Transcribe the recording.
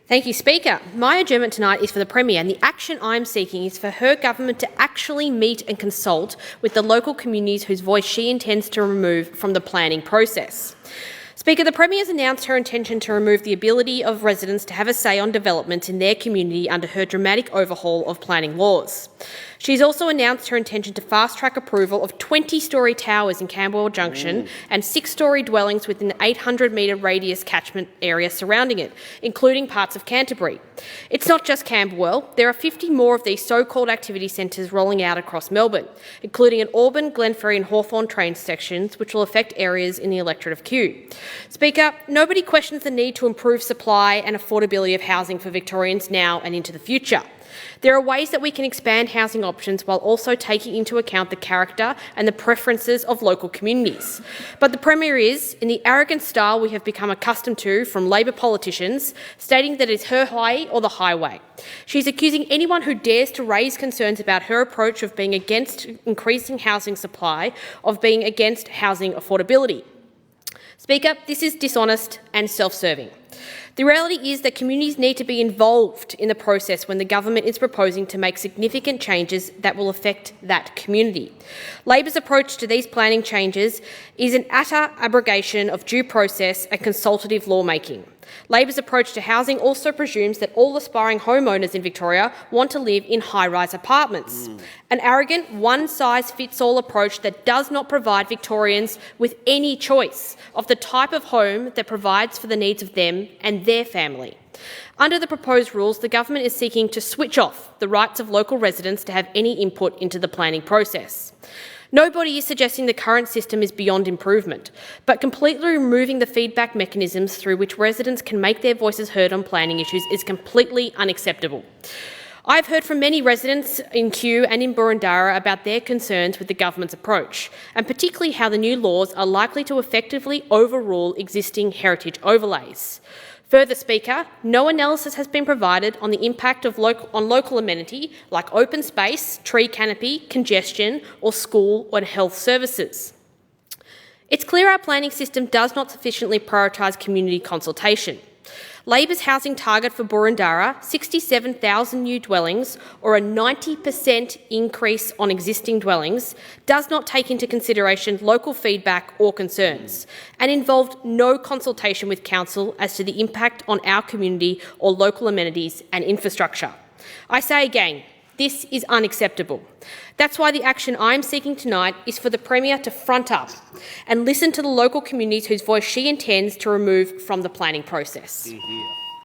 Thank you, Speaker. My adjournment tonight is for the Premier, and the action I'm seeking is for her government to actually meet and consult with the local communities whose voice she intends to remove from the planning process. Speaker, the Premier has announced her intention to remove the ability of residents to have a say on development in their community under her dramatic overhaul of planning laws. She's also announced her intention to fast-track approval of 20-storey towers in Camberwell Junction and 6-storey dwellings within the 800-metre radius catchment area surrounding it, including parts of Canterbury. It's not just Camberwell. There are 50 more of these so-called activity centres rolling out across Melbourne, including at Auburn, Glenferrie and Hawthorn train sections, which will affect areas in the electorate of Kew. Speaker, nobody questions the need to improve supply and affordability of housing for Victorians now and into the future. There are ways that we can expand housing options while also taking into account the character and the preferences of local communities. But the Premier is, in the arrogant style we have become accustomed to from Labor politicians, stating that it's her way or the highway. She's accusing anyone who dares to raise concerns about her approach of being against increasing housing supply of being against housing affordability. Speaker, this is dishonest and self-serving. The reality is that communities need to be involved in the process when the government is proposing to make significant changes that will affect that community. Labor's approach to these planning changes is an utter abrogation of due process and consultative lawmaking. Labor's approach to housing also presumes that all aspiring homeowners in Victoria want to live in high-rise apartments. An arrogant, one-size-fits-all approach that does not provide Victorians with any choice of the type of home that provides for the needs of them and their family. Under the proposed rules, the government is seeking to switch off the rights of local residents to have any input into the planning process. Nobody is suggesting the current system is beyond improvement, but completely removing the feedback mechanisms through which residents can make their voices heard on planning issues is completely unacceptable. I've heard from many residents in Kew and in Boroondara about their concerns with the government's approach, and particularly how the new laws are likely to effectively overrule existing heritage overlays. Further, Speaker, no analysis has been provided on the impact of local amenity like open space, tree canopy, congestion or school or health services. It's clear our planning system does not sufficiently prioritise community consultation. Labor's housing target for Boroondara, 67,000 new dwellings, or a 90% increase on existing dwellings, does not take into consideration local feedback or concerns, and involved no consultation with Council as to the impact on our community or local amenities and infrastructure. I say again, this is unacceptable. That's why the action I'm seeking tonight is for the Premier to front up and listen to the local communities whose voice she intends to remove from the planning process.